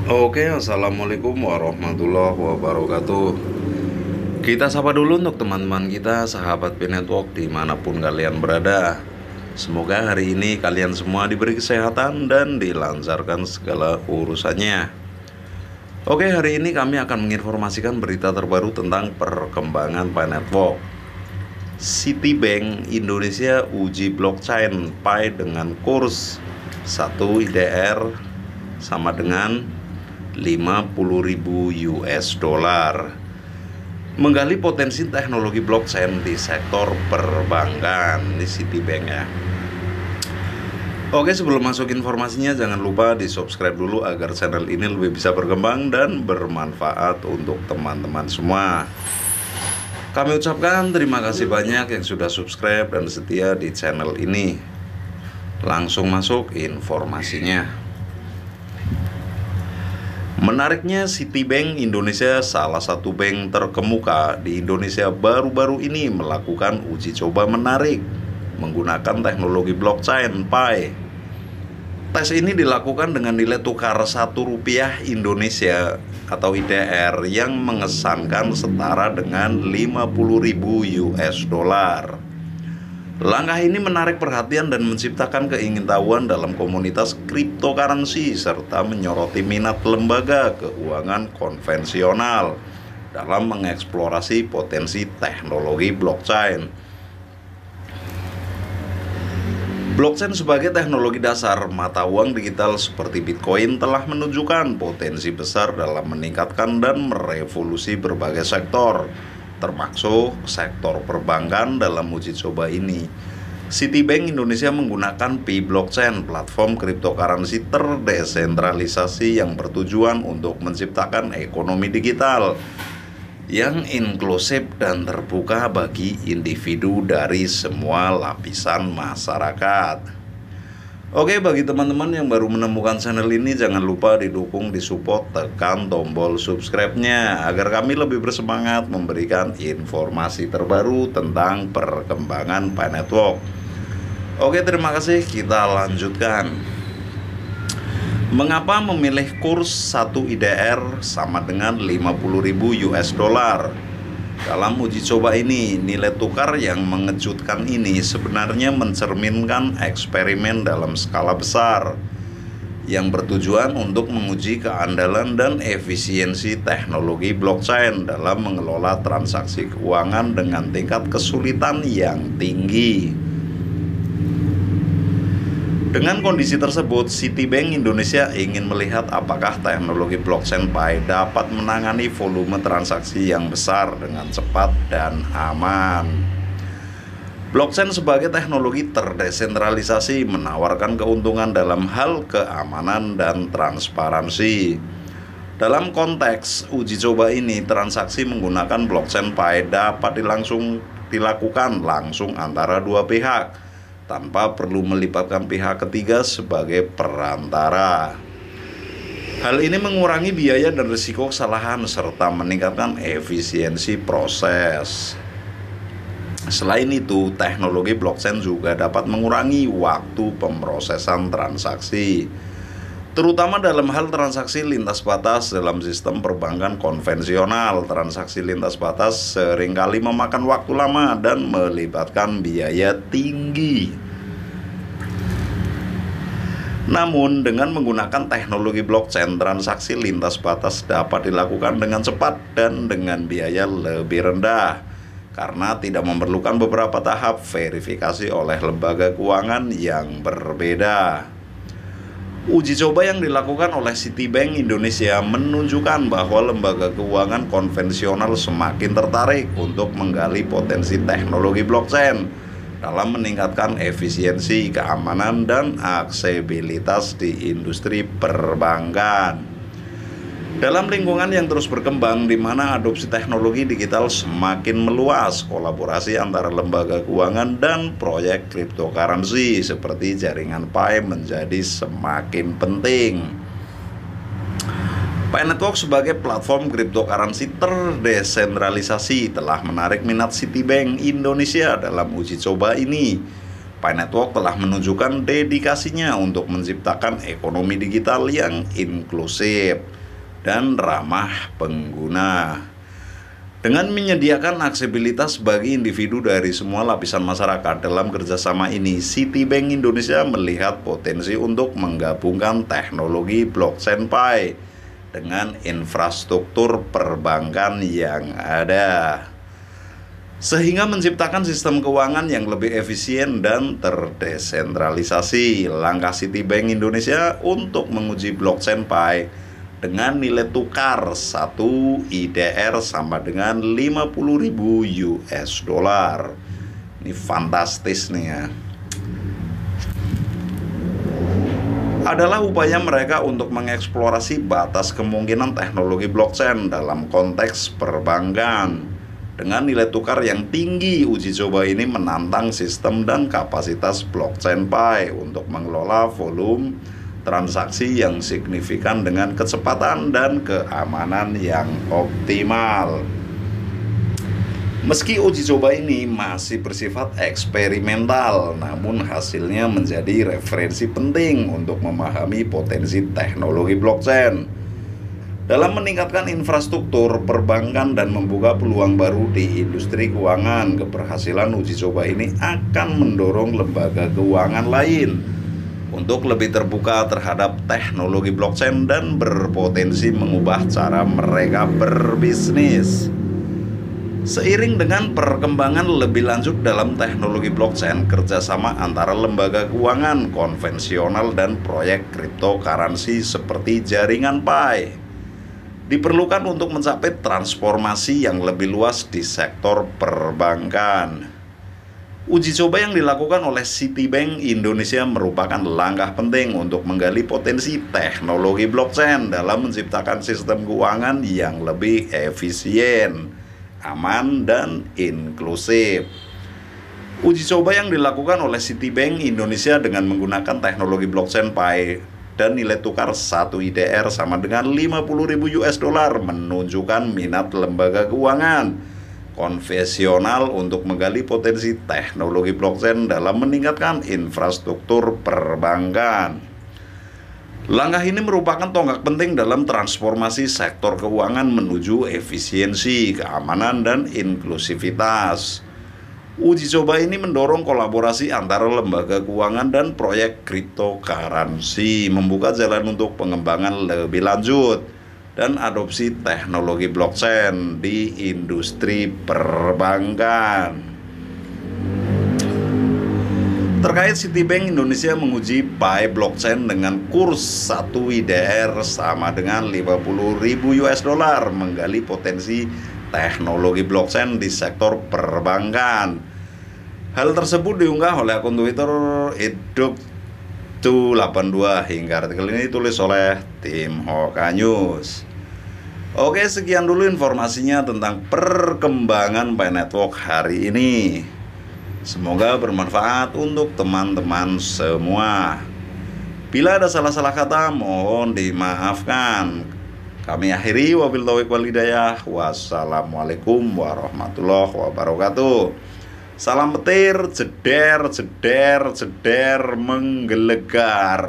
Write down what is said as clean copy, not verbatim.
Oke, assalamualaikum warahmatullahi wabarakatuh. Kita sapa dulu untuk teman-teman kita, sahabat Pi Network dimanapun kalian berada. Semoga hari ini kalian semua diberi kesehatan dan dilancarkan segala urusannya. Oke, hari ini kami akan menginformasikan berita terbaru tentang perkembangan Pi Network. Citibank Indonesia uji blockchain Pi dengan kurs 1 IDR sama dengan 50.000 US dollar. Menggali potensi teknologi blockchain di sektor perbankan di Citibank ya. Oke, sebelum masuk informasinya jangan lupa di subscribe dulu agar channel ini lebih bisa berkembang dan bermanfaat untuk teman-teman semua. Kami ucapkan terima kasih banyak yang sudah subscribe dan setia di channel ini. Langsung masuk informasinya. Menariknya, Citibank Indonesia, salah satu bank terkemuka di Indonesia, baru-baru ini melakukan uji coba menarik menggunakan teknologi blockchain Pi. Tes ini dilakukan dengan nilai tukar Rp1 Indonesia atau IDR yang mengesankan setara dengan 50.000 US dollar. Langkah ini menarik perhatian dan menciptakan keingintahuan dalam komunitas cryptocurrency serta menyoroti minat lembaga keuangan konvensional dalam mengeksplorasi potensi teknologi blockchain. Blockchain sebagai teknologi dasar mata uang digital seperti Bitcoin telah menunjukkan potensi besar dalam meningkatkan dan merevolusi berbagai sektor, termasuk sektor perbankan. Dalam uji coba ini, Citibank Indonesia menggunakan Pi Blockchain, platform cryptocurrency terdesentralisasi yang bertujuan untuk menciptakan ekonomi digital yang inklusif dan terbuka bagi individu dari semua lapisan masyarakat. Oke, bagi teman-teman yang baru menemukan channel ini, jangan lupa didukung, disupport, tekan tombol subscribe-nya agar kami lebih bersemangat memberikan informasi terbaru tentang perkembangan Pi Network. Oke, terima kasih, kita lanjutkan. Mengapa memilih kurs 1 IDR sama dengan 50.000 US dollar? Dalam uji coba ini, nilai tukar yang mengejutkan ini sebenarnya mencerminkan eksperimen dalam skala besar yang bertujuan untuk menguji keandalan dan efisiensi teknologi blockchain dalam mengelola transaksi keuangan dengan tingkat kesulitan yang tinggi. Dengan kondisi tersebut, Citibank Indonesia ingin melihat apakah teknologi blockchain Pi dapat menangani volume transaksi yang besar dengan cepat dan aman. Blockchain sebagai teknologi terdesentralisasi menawarkan keuntungan dalam hal keamanan dan transparansi. Dalam konteks uji coba ini, transaksi menggunakan blockchain Pi dapat dilakukan langsung antara dua pihak tanpa perlu melibatkan pihak ketiga sebagai perantara. Hal ini mengurangi biaya dan risiko kesalahan serta meningkatkan efisiensi proses. Selain itu, teknologi blockchain juga dapat mengurangi waktu pemrosesan transaksi, terutama dalam hal transaksi lintas batas. Dalam sistem perbankan konvensional, transaksi lintas batas seringkali memakan waktu lama dan melibatkan biaya tinggi. Namun, dengan menggunakan teknologi blockchain, transaksi lintas batas dapat dilakukan dengan cepat dan dengan biaya lebih rendah karena tidak memerlukan beberapa tahap verifikasi oleh lembaga keuangan yang berbeda. Uji coba yang dilakukan oleh Citibank Indonesia menunjukkan bahwa lembaga keuangan konvensional semakin tertarik untuk menggali potensi teknologi blockchain dalam meningkatkan efisiensi, keamanan, dan aksesibilitas di industri perbankan. Dalam lingkungan yang terus berkembang di mana adopsi teknologi digital semakin meluas, kolaborasi antara lembaga keuangan dan proyek cryptocurrency seperti jaringan Pi menjadi semakin penting. Pi Network sebagai platform cryptocurrency terdesentralisasi telah menarik minat Citibank Indonesia dalam uji coba ini. Pi Network telah menunjukkan dedikasinya untuk menciptakan ekonomi digital yang inklusif, dan ramah pengguna. Dengan menyediakan aksesibilitas bagi individu dari semua lapisan masyarakat, dalam kerjasama ini Citibank Indonesia melihat potensi untuk menggabungkan teknologi blockchain Pi dengan infrastruktur perbankan yang ada, sehingga menciptakan sistem keuangan yang lebih efisien dan terdesentralisasi. Langkah Citibank Indonesia untuk menguji blockchain Pi dengan nilai tukar 1 IDR sama dengan 50.000 US dollar. Ini fantastis nih ya. Adalah upaya mereka untuk mengeksplorasi batas kemungkinan teknologi blockchain dalam konteks perbankan. Dengan nilai tukar yang tinggi, uji coba ini menantang sistem dan kapasitas blockchain Pi untuk mengelola volume transaksi yang signifikan dengan kecepatan dan keamanan yang optimal. Meski uji coba ini masih bersifat eksperimental, namun hasilnya menjadi referensi penting untuk memahami potensi teknologi blockchain dalam meningkatkan infrastruktur perbankan dan membuka peluang baru di industri keuangan. Keberhasilan uji coba ini akan mendorong lembaga keuangan lain untuk lebih terbuka terhadap teknologi blockchain dan berpotensi mengubah cara mereka berbisnis. Seiring dengan perkembangan lebih lanjut dalam teknologi blockchain, kerjasama antara lembaga keuangan konvensional dan proyek cryptocurrency seperti jaringan Pi diperlukan untuk mencapai transformasi yang lebih luas di sektor perbankan. Uji coba yang dilakukan oleh Citibank Indonesia merupakan langkah penting untuk menggali potensi teknologi blockchain dalam menciptakan sistem keuangan yang lebih efisien, aman, dan inklusif. Uji coba yang dilakukan oleh Citibank Indonesia dengan menggunakan teknologi blockchain Pi dan nilai tukar 1 IDR sama dengan 50.000 US dollar menunjukkan minat lembaga keuangan konvensional untuk menggali potensi teknologi blockchain dalam meningkatkan infrastruktur perbankan. Langkah ini merupakan tonggak penting dalam transformasi sektor keuangan menuju efisiensi, keamanan, dan inklusivitas. Uji coba ini mendorong kolaborasi antara lembaga keuangan dan proyek cryptocurrency, membuka jalan untuk pengembangan lebih lanjut dan adopsi teknologi blockchain di industri perbankan. Terkait Citibank Indonesia menguji Pi blockchain dengan kurs 1 IDR sama dengan 50.000 US dollar, menggali potensi teknologi blockchain di sektor perbankan. Hal tersebut diunggah oleh akun Twitter @iduk82 hingga artikel ini ditulis oleh tim Hoka News. Oke, sekian dulu informasinya tentang perkembangan Pi Network hari ini. Semoga bermanfaat untuk teman-teman semua. Bila ada salah-salah kata, mohon dimaafkan. Kami akhiri, wabil taufiq wal hidayah. Wassalamualaikum warahmatullahi wabarakatuh. Salam petir, jeder, jeder, jeder, menggelegar.